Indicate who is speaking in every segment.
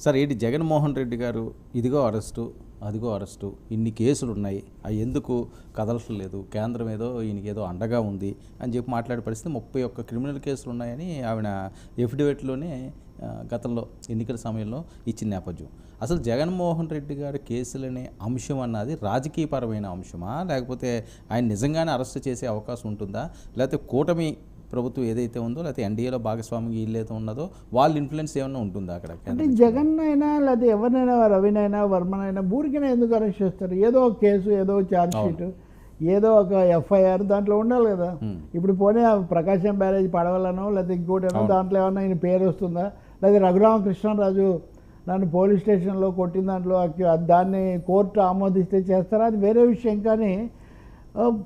Speaker 1: Sir ఏంటి జగన్మోహన్ రెడ్డి గారు ఇదిగో అరెస్టు అదిగో అరెస్టు ఇన్ని కేసులు ఉన్నాయి అవి ఎందుకు కదలట్లేదు కేంద్రం ఏదో ఈయనకి ఏదో అండగా ఉంది అని చెప్పి మాట్లాడే పరిస్థితి 31 క్రిమినల్ కేసులు ఉన్నాయని ఆవిడ ఎఫిడవిట్లోనే గతంలో ఎన్నికల సమయంలో ఇచ్చిన నేపథ్యం. అసలు జగన్మోహన్ రెడ్డి గారి కేసులనే అంశం అన్నది రాజకీయపరమైన అంశమా, లేకపోతే ఆయన నిజంగానే అరెస్ట్ చేసే అవకాశం ఉంటుందా, లేకపోతే కూటమి ప్రభుత్వం ఏదైతే ఉందో లేకపోతే ఎన్డీఏలో భాగస్వామ్యం ఏదైతే ఉన్నదో వాళ్ళ ఇన్ఫ్లుయెన్స్ ఏమన్నా ఉంటుందా అక్కడ?
Speaker 2: అంటే జగన్ అయినా లేకపోతే ఎవరినైనా రవినైనా వర్మనైనా ఊరికైనా ఎందుకు అరెస్ట్ చేస్తారు? ఏదో ఒక కేసు, ఏదో ఛార్జ్ షీట్, ఏదో ఒక ఎఫ్ఐఆర్ దాంట్లో ఉండాలి కదా. ఇప్పుడు పోనీ ప్రకాశం బ్యారేజ్ పడవలనో లేకపోతే ఇంకోటనో దాంట్లో ఏమన్నా ఈయన పేరు వస్తుందా? లేదా రఘురామకృష్ణరాజు నన్ను పోలీస్ స్టేషన్లో కొట్టిన దాంట్లో దాన్ని కోర్టు ఆమోదిస్తే చేస్తారా? అది వేరే విషయం. కానీ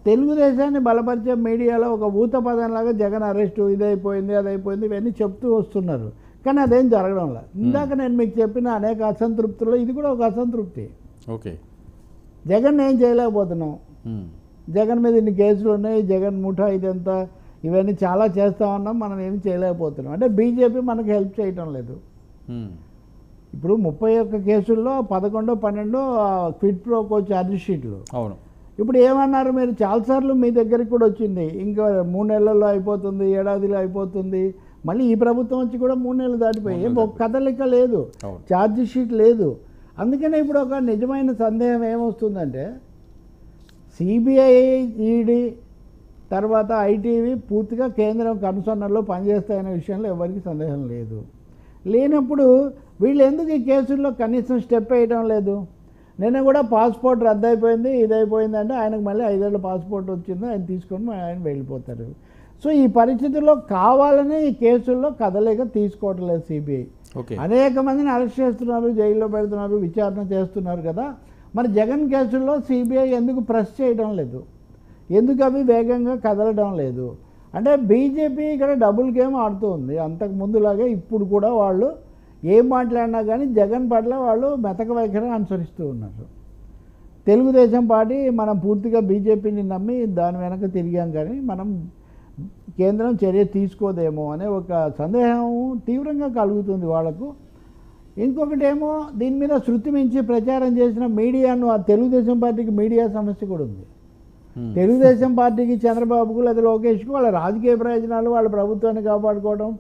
Speaker 2: తెలుగుదేశాన్ని బలపరిచే మీడియాలో ఒక ఊత పదంలాగా జగన్ అరెస్టు ఇదైపోయింది అదైపోయింది ఇవన్నీ చెప్తూ వస్తున్నారు. కానీ అదేం జరగడం లేదు. ఇందాక నేను మీకు చెప్పిన అనేక అసంతృప్తుల్లో ఇది కూడా ఒక అసంతృప్తి.
Speaker 1: ఓకే,
Speaker 2: జగన్ ఏం చేయలేకపోతున్నాం, జగన్ మీద ఇన్ని కేసులు ఉన్నాయి, జగన్ ముఠా ఇదంతా ఇవన్నీ చాలా చేస్తూ ఉన్నాం, మనం ఏం చేయలేకపోతున్నాం. అంటే బీజేపీ మనకు హెల్ప్ చేయటం లేదు. ఇప్పుడు 31 కేసుల్లో 11, 12 క్విడ్ ప్రోకో ఛార్జ్ షీట్లు.
Speaker 1: అవును.
Speaker 2: ఇప్పుడు ఏమన్నారు మీరు? చాలాసార్లు మీ దగ్గరికి కూడా వచ్చింది, ఇంకా 3 నెలల్లో అయిపోతుంది, ఏడాదిలో అయిపోతుంది. మళ్ళీ ఈ ప్రభుత్వం వచ్చి కూడా 3 నెలలు దాటిపోయి ఒక కదలిక లేదు, ఛార్జ్ షీట్ లేదు. అందుకనే ఇప్పుడు ఒక నిజమైన సందేహం ఏమొస్తుందంటే సిబిఐ, ఈడీ తర్వాత ఐటీవీ పూర్తిగా కేంద్రం కనుసన్నల్లో పనిచేస్తాయనే విషయంలో ఎవరికి సందేహం లేదు. లేనప్పుడు వీళ్ళు ఎందుకు ఈ కేసుల్లో కనీసం స్టెప్ వేయడం లేదు? నిన్న కూడా పాస్పోర్ట్ రద్దయిపోయింది, ఇదైపోయింది అంటే ఆయనకు మళ్ళీ 5 ఏళ్ళ పాస్పోర్ట్ వచ్చింది, ఆయన తీసుకొని ఆయన వెళ్ళిపోతారు. సో ఈ పరిస్థితుల్లో కావాలని ఈ కేసుల్లో కదలేక తీసుకోవటం లేదు సిబిఐ. అనేక మందిని అరెస్ట్ చేస్తున్నారు, జైల్లో పెడుతున్నారు, విచారణ చేస్తున్నారు కదా. మరి జగన్ కేసుల్లో సిబిఐ ఎందుకు ప్రెస్ చేయడం లేదు? ఎందుకు అవి వేగంగా కదలడం లేదు? అంటే బీజేపీ ఇక్కడ డబుల్ గేమ్ ఆడుతుంది. అంతకు ముందులాగే ఇప్పుడు కూడా వాళ్ళు ఏం మాట్లాడినా కానీ జగన్ పట్ల వాళ్ళు మెతక వైఖరి అనుసరిస్తూ ఉన్నారు. తెలుగుదేశం పార్టీ మనం పూర్తిగా బీజేపీని నమ్మి దాని వెనక తిరిగాం, కానీ మనం కేంద్రం చర్య తీసుకోదేమో అనే ఒక సందేహం తీవ్రంగా కలుగుతుంది వాళ్ళకు. ఇంకొకటి ఏమో దీని మీద శృతి మించి ప్రచారం చేసిన మీడియాను, ఆ తెలుగుదేశం పార్టీకి మీడియా సమస్య కూడా ఉంది. తెలుగుదేశం పార్టీకి చంద్రబాబుకు లేదా లోకేష్కు వాళ్ళ రాజకీయ ప్రయోజనాలు, వాళ్ళ ప్రభుత్వాన్ని కాపాడుకోవడం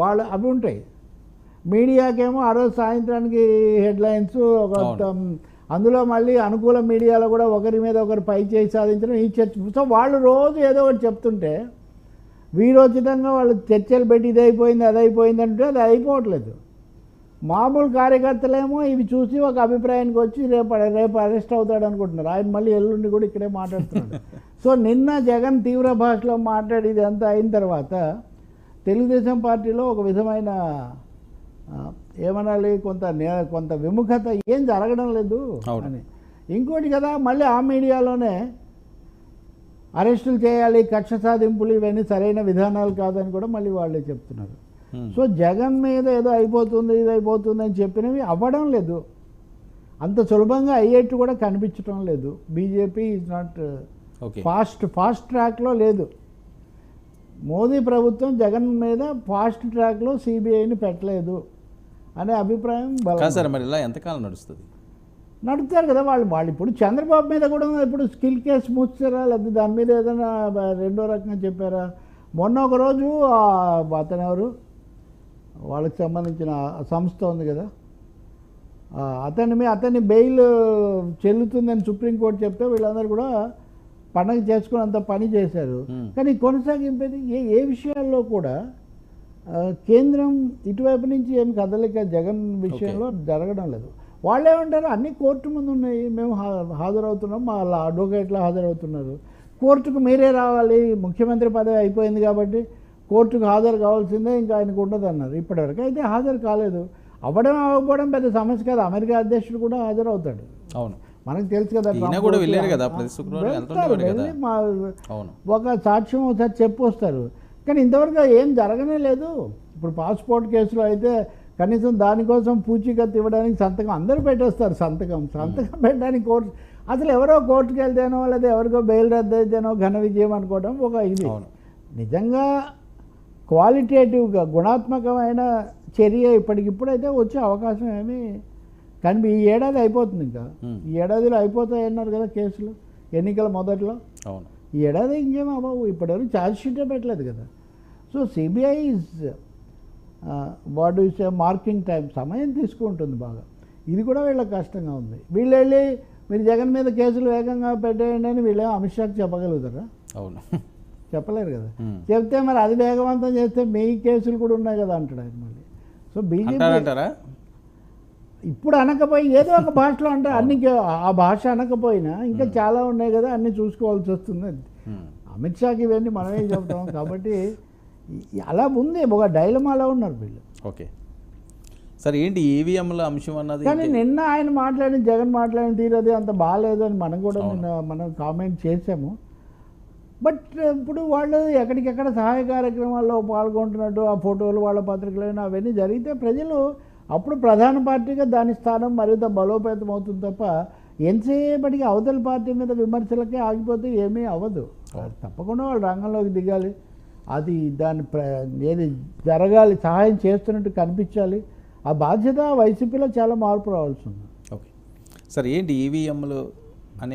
Speaker 2: వాళ్ళు అవి ఉంటాయి. మీడియాకేమో ఆ రోజు సాయంత్రానికి హెడ్లైన్స్ ఒక అందులో మళ్ళీ అనుకూల మీడియాలో కూడా ఒకరి మీద ఒకరు పై చేయి సాధించడం ఈ చర్చ. సో వాళ్ళు రోజు ఏదో ఒకటి చెప్తుంటే వీరోచితంగా వాళ్ళు చర్చలు పెట్టి ఇది అయిపోయింది అది అయిపోయింది అంటే అది అయిపోవట్లేదు. మామూలు కార్యకర్తలేమో ఇవి చూసి ఒక అభిప్రాయానికి వచ్చి రేపు అరెస్ట్ అవుతాడు అనుకుంటున్నారు. ఆయన మళ్ళీ ఎల్లుండి కూడా ఇక్కడే మాట్లాడుతున్నాడు. సో నిన్న జగన్ తీవ్ర భాషలో మాట్లాడి ఇదంతా అయిన తర్వాత తెలుగుదేశం పార్టీలో ఒక విధమైన ఏమనాలి కొంత విముఖత, ఏం జరగడం లేదు అని. ఇంకోటి కదా, మళ్ళీ ఆ మీడియాలోనే అరెస్టులు చేయాలి, కక్ష సాధింపులు ఇవన్నీ సరైన విధానాలు కాదని కూడా మళ్ళీ వాళ్ళే చెప్తున్నారు. సో జగన్ మీద ఏదో అయిపోతుంది ఇది అయిపోతుంది అని చెప్పినవి అవ్వడం లేదు, అంత సులభంగా అయ్యేట్టు కూడా కనిపించడం లేదు. బీజేపీ ఈజ్ నాట్ ఫాస్ట్ ట్రాక్లో లేదు. మోదీ ప్రభుత్వం జగన్ మీద ఫాస్ట్ ట్రాక్లో సిబిఐని పెట్టలేదు అనే అభిప్రాయం
Speaker 1: సార్. మరి ఇలా ఎంతకాలం నడుస్తుంది?
Speaker 2: నడుపుతారు కదా వాళ్ళు. ఇప్పుడు చంద్రబాబు మీద కూడా ఇప్పుడు స్కిల్ కేసు మూస్తారా, లేదా దాని మీద ఏదైనా రెండో రకంగా చెప్పారా? మొన్న ఒకరోజు అతను ఎవరు, వాళ్ళకి సంబంధించిన సంస్థ ఉంది కదా, అతన్ని బెయిల్ చెల్లుతుందని సుప్రీంకోర్టు చెప్తే వీళ్ళందరూ కూడా పండగ చేసుకున్నంత పని చేశారు. కానీ కొనసాగింపేది ఏ విషయాల్లో కూడా కేంద్రం ఇటువైపు నుంచి ఏం కదలిక జగన్ విషయంలో జరగడం లేదు. వాళ్ళేమంటారు, అన్ని కోర్టు ముందు ఉన్నాయి, మేము హాజరవుతున్నాం, మా అడ్వకేట్లు హాజరవుతున్నారు, కోర్టుకు మీరే రావాలి, ముఖ్యమంత్రి పదవి అయిపోయింది కాబట్టి కోర్టుకు హాజరు కావాల్సిందే, ఇంకా ఆయనకు ఉండదు అన్నారు. ఇప్పటివరకు అయితే హాజరు కాలేదు. అవ్వకపోవడం పెద్ద సమస్య కాదు. అమెరికా అధ్యక్షుడు కూడా హాజరవుతాడు.
Speaker 1: అవును,
Speaker 2: మనకు తెలుసు కదా. వెళ్ళి ఒక సాక్ష్యం ఒకసారి చెప్పొస్తారు. కానీ ఇంతవరకు ఏం జరగనే లేదు. ఇప్పుడు పాస్పోర్ట్ కేసులో అయితే కనీసం దానికోసం పూచీకత్తు ఇవ్వడానికి సంతకం అందరూ పెట్టేస్తారు. సంతకం పెట్టడానికి కోర్టు, అసలు ఎవరో కోర్టుకు వెళ్తేనో లేదా ఎవరికో బెయిల్ రద్దు అయితేనో ఘన విజయం అనుకోవడం ఒక ఇది. నిజంగా క్వాలిటేటివ్గా గుణాత్మకమైన చర్య ఇప్పటికిప్పుడైతే వచ్చే అవకాశం ఏమీ కానీ ఈ ఏడాది అయిపోతుంది ఇంకా ఈ ఏడాదిలో అయిపోతాయి అన్నారు కదా కేసులు ఎన్నికల మొదట్లో.
Speaker 1: అవును,
Speaker 2: ఈ ఏడాది ఇంకేం అవ్వవు, ఇప్పటివరకు ఛార్జ్ షీటే పెట్టలేదు కదా. So CBI is what is marking time, సమయం తీసుకుంటుంది బాగా. ఇది కూడా వీళ్ళకి కష్టంగా ఉంది. వీళ్ళు వెళ్ళి మీరు జగన్ మీద కేసులు వేగంగా పెట్టేయండి అని వీళ్ళు అమిత్ షాకి చెప్పగలుగుతారా?
Speaker 1: అవును,
Speaker 2: చెప్పలేరు కదా. చెప్తే మరి అది వేగవంతం చేస్తే మీ కేసులు కూడా ఉన్నాయి కదా అంటాడు ఆయన మళ్ళీ. సో బీజేపీ
Speaker 1: అంటారా
Speaker 2: ఇప్పుడు అనకపోయి ఏదో ఒక భాషలో అంటే అన్ని ఆ భాష అనకపోయినా ఇంకా చాలా ఉన్నాయి కదా, అన్నీ చూసుకోవాల్సి వస్తుంది. అమిత్ షాకి ఇవన్నీ మనమే చెబుతాం కాబట్టి అలా ఉంది, ఒక డైలమాలో ఉన్నారు వీళ్ళు.
Speaker 1: ఓకే సరే, ఏంటి ఈవీఎంల అంశం అన్నది?
Speaker 2: కానీ నిన్న ఆయన మాట్లాడిన జగన్ మాట్లాడిన తీరది అంత బాగాలేదు అని మనం కూడా నిన్న మనం కామెంట్ చేసాము. బట్ ఇప్పుడు వాళ్ళు ఎక్కడికెక్కడ సహాయ కార్యక్రమాల్లో పాల్గొంటున్నట్టు ఆ ఫోటోలు వాళ్ళ పత్రికలైనా అవన్నీ జరిగితే ప్రజలు అప్పుడు ప్రధాన పార్టీగా దాని స్థానం మరింత బలోపేతం అవుతుంది తప్ప ఎంతసేపటికి అవతల పార్టీ మీద విమర్శలకే ఆగిపోతే ఏమీ అవ్వదు. తప్పకుండా వాళ్ళు రంగంలోకి దిగాలి, అది దాని ఏది జరగాలి, సహాయం చేస్తున్నట్టు కనిపించాలి. ఆ బాధ్యత వైసీపీలో చాలా మార్పు రావాల్సి ఉంది.
Speaker 1: ఓకే సార్, ఏంటి ఈవీఎంలు అనే